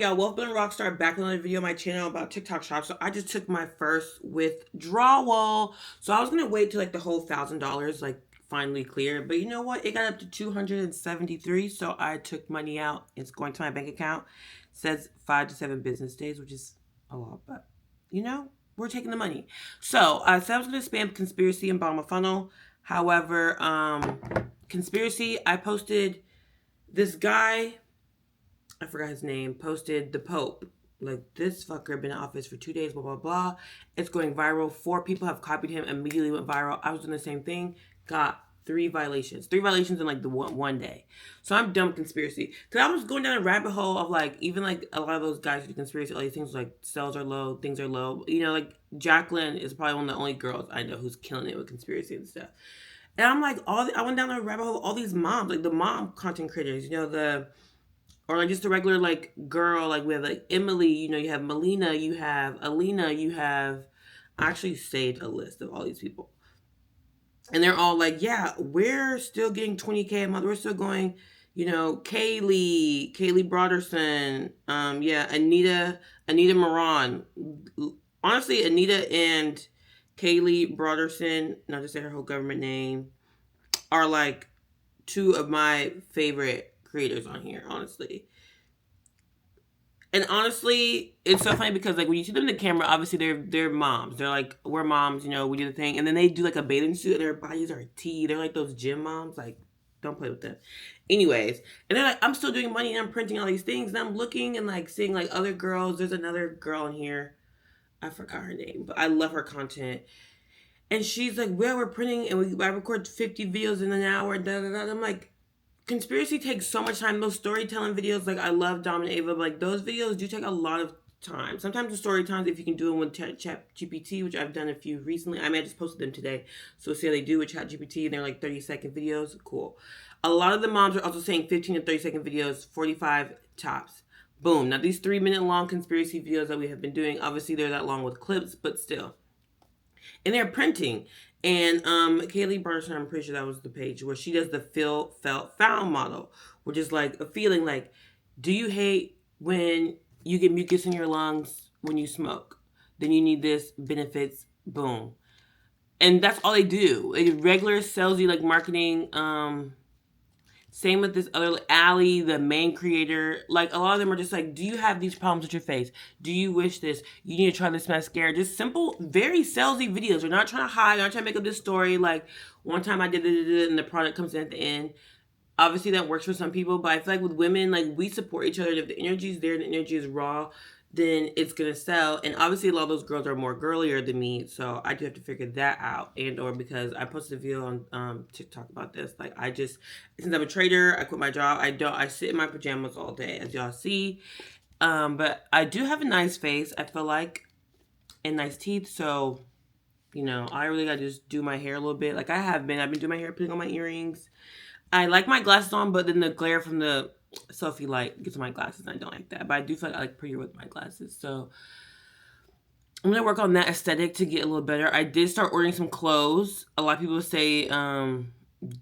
Y'all, welcome to Rockstar, back on another video on my channel about TikTok shop. So I just took my first withdrawal. So I was gonna wait till like the whole $1,000 like finally clear, but you know what? It got up to 273. So I took money out. It's going to my bank account. It says 5 to 7 business days, which is a lot, but you know, we're taking the money. So I said I was gonna spam conspiracy and bottom of funnel. However, conspiracy, I posted this guy, I forgot his name, posted the Pope. Like, this fucker been in office for 2 days, blah, blah, blah. It's going viral. 4 people have copied him, immediately went viral. I was doing the same thing, got 3 violations. 3 violations in like the one day. So I'm dumb conspiracy. Because I was going down a rabbit hole of like, even like a lot of those guys who do conspiracy, all these things like sales are low, things are low. You know, like Jacqueline is probably one of the only girls I know who's killing it with conspiracy and stuff. And I'm like, I went down a rabbit hole of all these moms, like the mom content creators, you know, or like just a regular like girl, like we have like Emily, you know, you have Melina, you have Alina, you have, I actually saved a list of all these people. And they're all like, yeah, we're still getting 20K a month. We're still going, you know, Kaylee Broderson, yeah, Anita Moran. Honestly, Anita and Kaylee Broderson, not to say her whole government name, are like 2 of my favorite creators on here, honestly. And honestly, it's so funny because like when you see them in the camera, obviously they're moms. They're like, we're moms, you know, we do the thing. And then they do like a bathing suit and their bodies are tea. They're like those gym moms. Like, don't play with them. Anyways, and then like I'm still doing money and I'm printing all these things and I'm looking and like seeing like other girls. There's another girl in here. I forgot her name, but I love her content. And she's like, well, we're printing and I record 50 videos in an hour. Da, da, da. I'm like, conspiracy takes so much time. Those storytelling videos, like I love Dom and Ava, but like those videos do take a lot of time. Sometimes the story times, if you can do them with ChatGPT, which I've done a few recently. I just posted them today. So see how they do with ChatGPT, and they're like 30-second videos. Cool. A lot of the moms are also saying 15 to 30-second videos, 45 tops. Boom. Now these 3-minute long conspiracy videos that we have been doing, obviously they're that long with clips, but still. And they're printing. And Kaylee Barson, I'm pretty sure that was the page where she does the feel, felt, found model, which is like a feeling like, do you hate when you get mucus in your lungs when you smoke? Then you need this, benefits, boom. And that's all they do. Regular salesy like marketing, same with this other Allie, the main creator. Like a lot of them are just like, do you have these problems with your face? Do you wish this? You need to try this mascara. Just simple, very salesy videos. They're not trying to hide. They're not trying to make up this story. Like one time I did it and the product comes in at the end. Obviously that works for some people, but I feel like with women, like we support each other. And if the energy is there and the energy is raw, then it's gonna sell. And obviously a lot of those girls are more girlier than me, so I do have to figure that out. And or because I posted a video on TikTok about this. Like I just, since I'm a trader, I quit my job. I sit in my pajamas all day, as y'all see. But I do have a nice face, I feel like, and nice teeth, so you know, I really gotta just do my hair a little bit. Like I've been doing my hair, putting on my earrings. I like my glasses on, but then the glare from the selfie light gets on my glasses, and I don't like that. But I do feel like I look prettier with my glasses, so I'm gonna work on that aesthetic to get a little better. I did start ordering some clothes. A lot of people say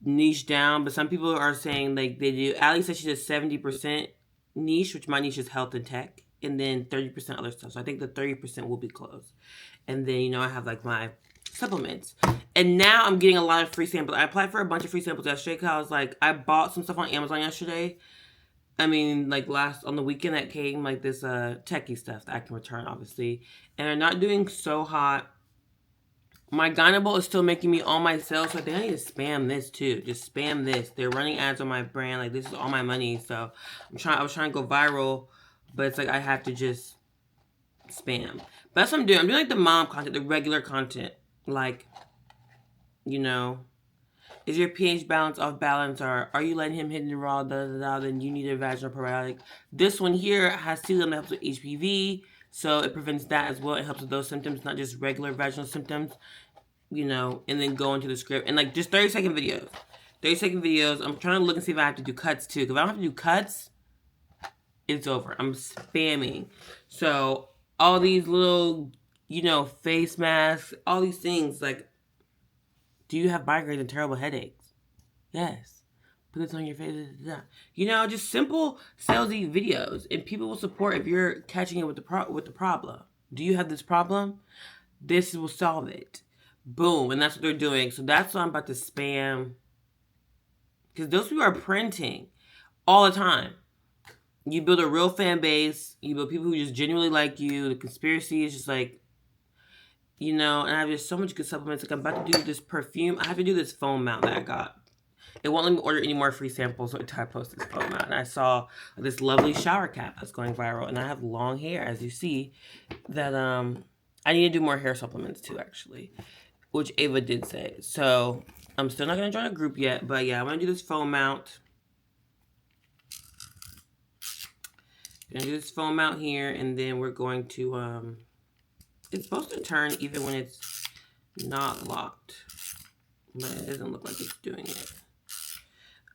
niche down, but some people are saying like they do. Allie said she does 70% niche, which my niche is health and tech, and then 30% other stuff. So I think the 30% will be clothes, and then you know I have like my supplements. And now I'm getting a lot of free samples. I applied for a bunch of free samples yesterday because I was like, I bought some stuff on Amazon yesterday. I mean, like on the weekend that came, like this techie stuff that I can return, obviously. And they're not doing so hot. My Gynobolt is still making me all my sales, so I think I need to spam this too. Just spam this. They're running ads on my brand. Like, this is all my money, so I was trying to go viral, but it's like I have to just spam. But that's what I'm doing. I'm doing like the mom content, the regular content. Like, you know, is your pH balance off balance, or are you letting him hit in the raw, then you need a vaginal probiotic. This one here has celium that helps with HPV, so it prevents that as well. It helps with those symptoms, not just regular vaginal symptoms, you know, and then go into the script. And like just 30-second videos. 30-second videos. I'm trying to look and see if I have to do cuts too. Because if I don't have to do cuts, it's over. I'm spamming. So all these little, you know, face masks, all these things, like, do you have migraines and terrible headaches? Yes. put this on your face. You know, just simple salesy videos, and people will support if you're catching it with the problem. Do you have this problem? This will solve it. Boom, and that's what they're doing. So that's what I'm about to spam, because those people are printing all the time. You build a real fan base. You build people who just genuinely like you. The conspiracy is just like, you know, and I have just so much good supplements. Like, I'm about to do this perfume. I have to do this foam mount that I got. It won't let me order any more free samples until I post this foam mount. And I saw this lovely shower cap that's going viral. And I have long hair, as you see, that I need to do more hair supplements too, actually, which Ava did say. So I'm still not going to join a group yet. But yeah, I'm going to do this foam mount. Gonna do this foam out here, and then we're going to it's supposed to turn even when it's not locked, but it doesn't look like it's doing it.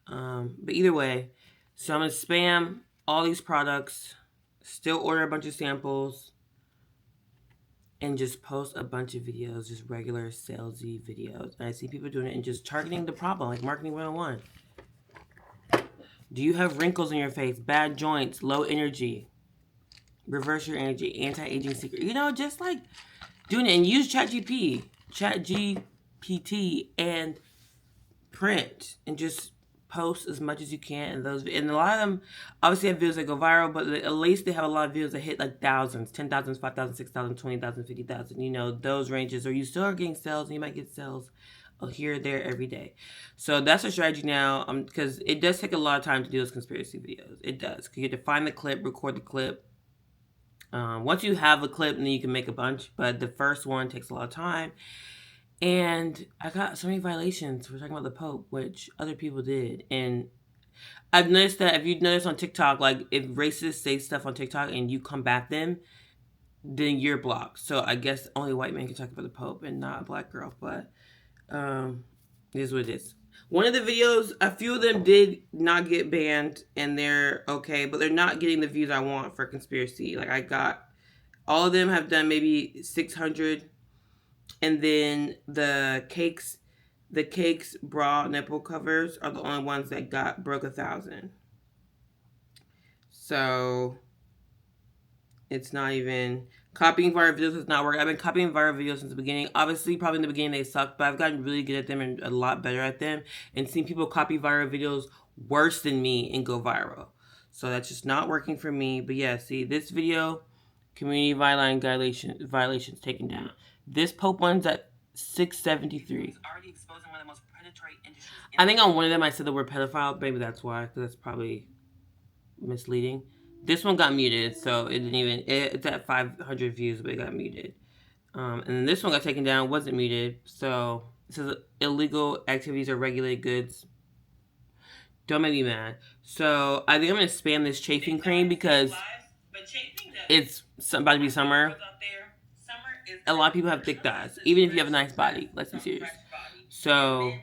But either way, so I'm gonna spam all these products, still order a bunch of samples, and just post a bunch of videos, just regular salesy videos. And I see people doing it and just targeting the problem, like marketing 101. Do you have wrinkles in your face, bad joints, low energy? Reverse your energy, anti-aging secret. You know, just like doing it, and use ChatGPT and print and just post as much as you can. And those, and a lot of them obviously have videos that go viral, but at least they have a lot of videos that hit like thousands, 10,000, 5,000, 6,000, 20,000, 50,000. You know, those ranges, or you still are getting sales, and you might get sales here or there every day. So that's a strategy now, because it does take a lot of time to do those conspiracy videos. It does, because you have to find the clip, record the clip. Once you have a clip, then you can make a bunch, but the first one takes a lot of time. And I got so many violations. We're talking about the Pope, which other people did. And I've noticed that if you notice on TikTok, like if racists say stuff on TikTok and you combat them, then you're blocked. So I guess only white men can talk about the Pope and not a black girl, but it is what it is. One of the videos, a few of them did not get banned, and they're okay, but they're not getting the views I want for conspiracy. Like, I got, all of them have done maybe 600, and then the cakes bra nipple covers are the only ones that broke 1,000. So it's not even, copying viral videos has not worked. I've been copying viral videos since the beginning. Obviously, probably in the beginning they sucked, but I've gotten really good at them and a lot better at them, and seen people copy viral videos worse than me and go viral. So that's just not working for me. But yeah, see, this video, community violations taken down. This Pope one's at 673. Already exposing one of the most predatory industries. I think on one of them I said the word pedophile. Maybe that's why, because that's probably misleading. This one got muted, so it didn't even, it's at 500 views, but it got muted. And then this one got taken down, wasn't muted. So it says illegal activities or regulated goods. Don't make me mad. So I think I'm going to spam this chafing cream because it's about to be summer. A lot of people have thick thighs, even if you have a nice body. Let's be serious. So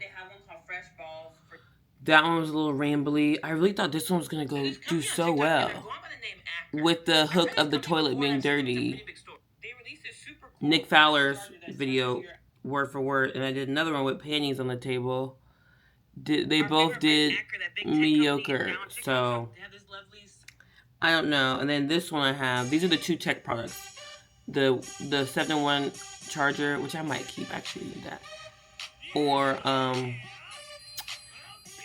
that one was a little rambly. I really thought this one was going to go do so well, with the hook of the toilet being dirty. Nick Fowler's video, word for word, and I did another one with panties on the table. They both did mediocre, so I don't know. And then this one I have, these are the two tech products. The 7-in-1 charger, which I might keep, actually, that. Or,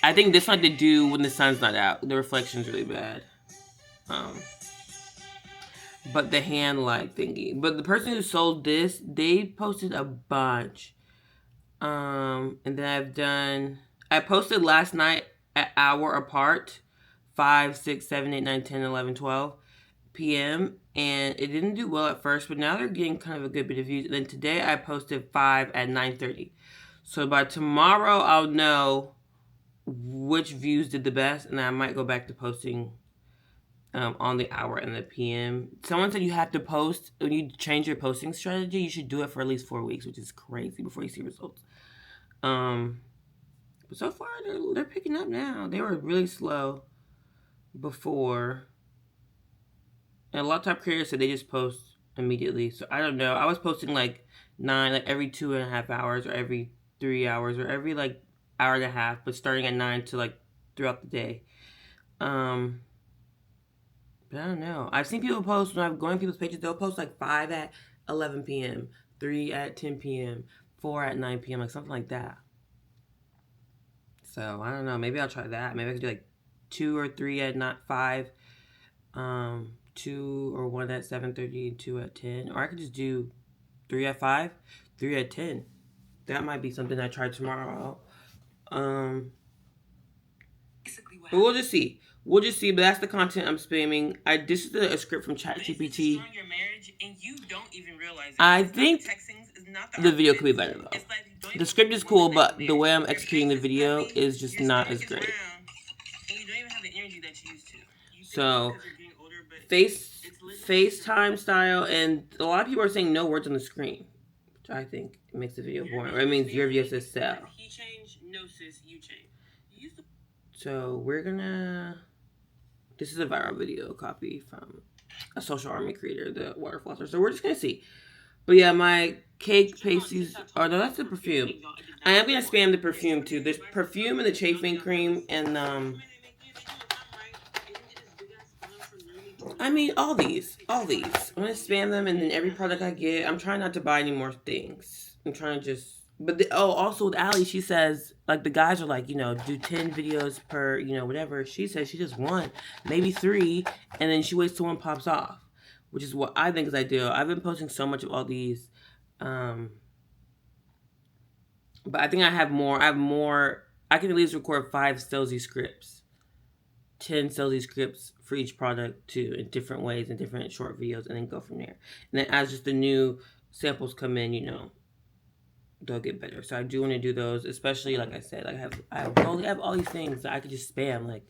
I think this one to do when the sun's not out. The reflection's really bad. But the hand light thingy. But the person who sold this, they posted a bunch. And then I posted last night an hour apart. 5, 6, 7, 8, 9, 10, 11, 12 p.m. And it didn't do well at first, but now they're getting kind of a good bit of views. And then today I posted 5 at 9:30. So by tomorrow I'll know which views did the best, and I might go back to posting on the hour and the PM. Someone said you have to post, when you change your posting strategy, you should do it for at least 4 weeks, which is crazy, before you see results. But so far, they're picking up now. They were really slow before. And a lot of top creators said they just post immediately. So I don't know. I was posting like every 2.5 hours, or every 3 hours, or every like hour and a half, but starting at 9 to like throughout the day. But I don't know. I've seen people post when I'm going to people's pages. They'll post like 5 at 11 p.m., 3 at 10 p.m., 4 at 9 p.m., like something like that. So I don't know. Maybe I'll try that. Maybe I could do like 2 or 3 at not 5. 2 or 1 at 7:30 and 2 at 10. Or I could just do 3 at 5, 3 at 10. That might be something I try tomorrow. But we'll just see. We'll just see. But that's the content I'm spamming. This is a script from ChatGPT. I think the video could be better though. The script is cool, but the way I'm executing the video is just not as great. So FaceTime style, and a lot of people are saying no words on the screen, which I think makes the video boring. Or it means your video says sell. He changed, no sis, you change. So we're gonna. This is a viral video copy from a social army creator, the water flosser. So we're just gonna see. But yeah, my cake pasties. Oh no, that's the perfume. I am gonna spam the perfume too. There's perfume and the chafing cream and I mean, all these. I'm going to spam them, and then every product I get, I'm trying not to buy any more things. I'm trying to just, also with Allie, she says, like, the guys are like, do 10 videos per, whatever. She says she just 1, maybe 3, and then she waits till one pops off, which is what I think is ideal. I've been posting so much of all these, but I think I have more. I can at least record 5 Stelzy scripts, 10 Stelzy scripts for each product too, in different ways, in different short videos, and then go from there. And then as just the new samples come in, they'll get better. So I do want to do those, especially like I said, like I have all these things that I could just spam. Like,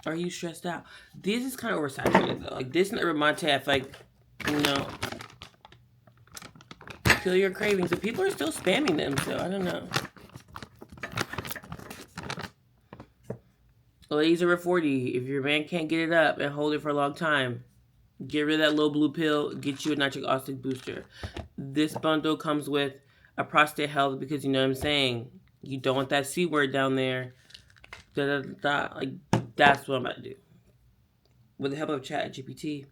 are you stressed out? This is kind of oversaturated though. Like this and Monte, I feel like, kill your cravings. But people are still spamming them, so I don't know. Ladies over 40, if your man can't get it up and hold it for a long time, get rid of that little blue pill, get you a nitric oxide booster. This bundle comes with a prostate health because, you know what I'm saying, you don't want that C word down there. Like, that's what I'm about to do. With the help of ChatGPT,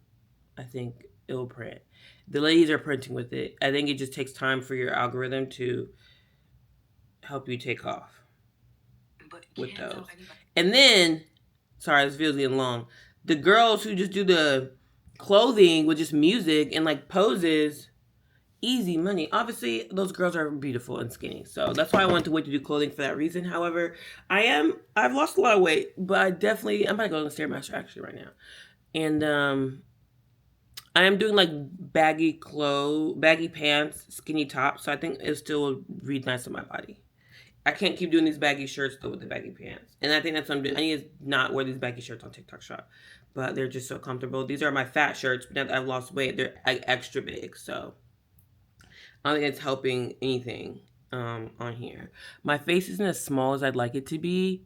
I think it will print. The ladies are printing with it. I think it just takes time for your algorithm to help you take off with those. And then, sorry, this video's getting long. The girls who just do the clothing with just music and like poses, easy money. Obviously, those girls are beautiful and skinny. So that's why I wanted to wait to do clothing for that reason. However, I've lost a lot of weight, but I'm about to go on the Stairmaster actually right now. And I am doing like baggy pants, skinny tops. So I think it still will read nice on my body. I can't keep doing these baggy shirts though with the baggy pants. And I think that's what I'm doing. I need to not wear these baggy shirts on TikTok Shop. But they're just so comfortable. These are my fat shirts. But now that I've lost weight, they're like extra big. So I don't think it's helping anything on here. My face isn't as small as I'd like it to be.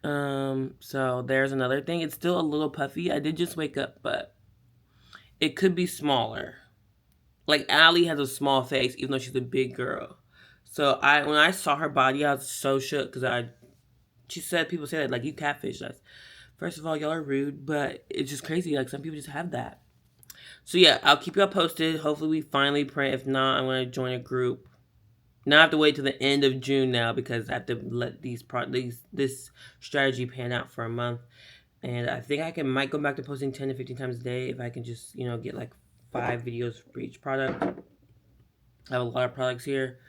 So there's another thing. It's still a little puffy. I did just wake up, but it could be smaller. Like Allie has a small face, even though she's a big girl. So when I saw her body, I was so shook because people say that like you catfish us. First of all, y'all are rude, but it's just crazy. Like some people just have that. So yeah, I'll keep y'all posted. Hopefully we finally print. If not, I'm gonna join a group. Now I have to wait till the end of June now because I have to let this strategy pan out for a month. And I think I might go back to posting 10 to 15 times a day if I can just, get like 5 videos for each product. I have a lot of products here.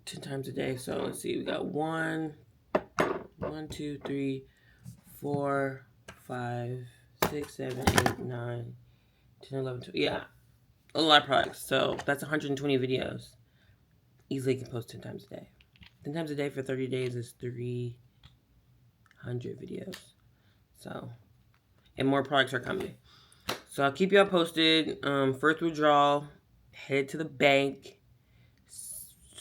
10 times a day. So let's see. We got 1, 2, 3, 4, 5, 6, 7, 8, 9, 10, 11, 12. Yeah. A lot of products. So that's 120 videos. Easily can post 10 times a day. 10 times a day for 30 days is 300 videos. So, and more products are coming. So I'll keep y'all posted. FIRT withdrawal. Headed to the bank.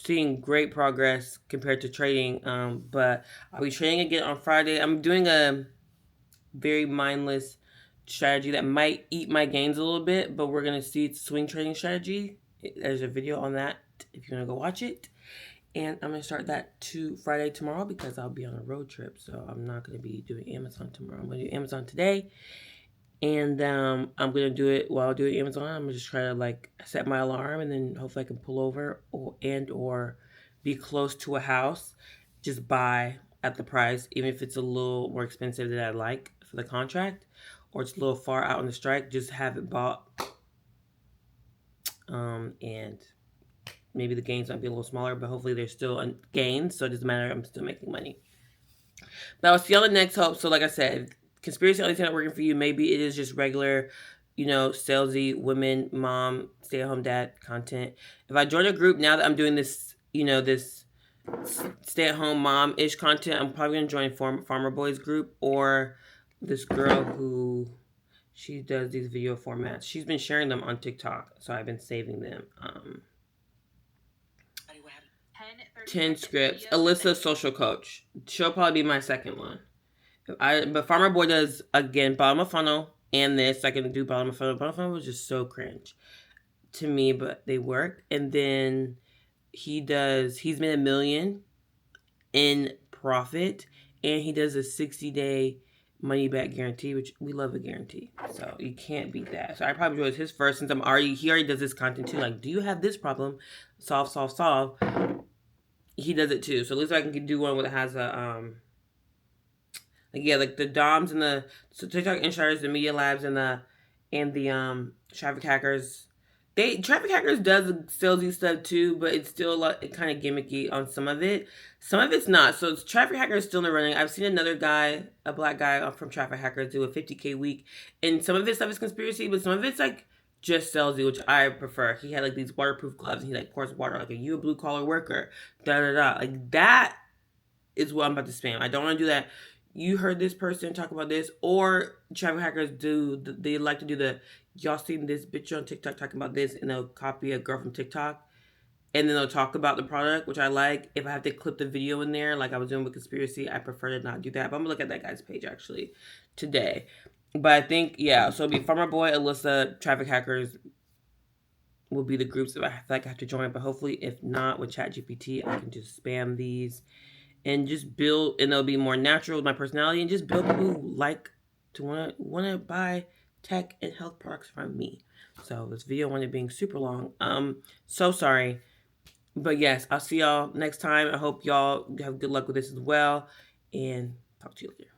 Seeing great progress compared to trading, but I'll be trading again on Friday. I'm doing a very mindless strategy that might eat my gains a little bit, but we're gonna see it's swing trading strategy. There's a video on that if you want to go watch it. And I'm going to start that to Friday tomorrow because I'll be on a road trip. So I'm not going to be doing Amazon tomorrow. I'm going to do Amazon today. And I'm going to do it while doing Amazon. I'm going to just try to like set my alarm and then hopefully I can pull over or be close to a house. Just buy at the price, even if it's a little more expensive than I like for the contract or it's a little far out on the strike. Just have it bought. And maybe the gains might be a little smaller, but hopefully there's still gains, so it doesn't matter. I'm still making money. But I'll see you on the next hope. So like I said, conspiracy only not working for you. Maybe it is just regular, salesy women, mom, stay-at-home dad content. If I join a group now that I'm doing this, this stay-at-home mom-ish content, I'm probably going to join Farmer Boys group or this girl who she does these video formats. She's been sharing them on TikTok, so I've been saving them. 10 scripts. Alyssa, social coach. She'll probably be my second one. But Farmer Boy does, again, bottom of funnel and this. I can do bottom of funnel. Bottom of funnel was just so cringe to me, but they work. And then he's made $1 million in profit. And he does a 60-day money back guarantee, which we love a guarantee. So you can't beat that. So I probably chose his first since he already does this content too. Like, do you have this problem? Solve. He does it too. So at least I can do one that has a like the DOMs and the TikTok insiders, the media labs, and the traffic hackers. Traffic hackers does salesy stuff too, but it's still kind of gimmicky on some of it. Some of it's not. So traffic hackers still in the running. I've seen another guy, a black guy from traffic hackers, do a 50K week, and some of his stuff is conspiracy, but some of it's like just salesy, which I prefer. He had like these waterproof gloves, and he like pours water like, "Are you a blue collar worker?" Like that is what I'm about to spam. I don't want to do that. You heard this person talk about this, or traffic hackers they like to do the, y'all seen this bitch on TikTok talking about this, and they'll copy a girl from TikTok, and then they'll talk about the product, which I like. If I have to clip the video in there, like I was doing with Conspiracy, I prefer to not do that. But I'm gonna look at that guy's page actually today. But I think, yeah, so it'll be Farmer Boy, Alyssa, traffic hackers will be the groups that I feel like I have to join. But hopefully, if not, with ChatGPT, I can just spam these and just build, and they'll be more natural with my personality, and just build people who like to want to buy tech and health products from me. So this video wanted being super long. So sorry. But yes, I'll see y'all next time. I hope y'all have good luck with this as well. And talk to you later.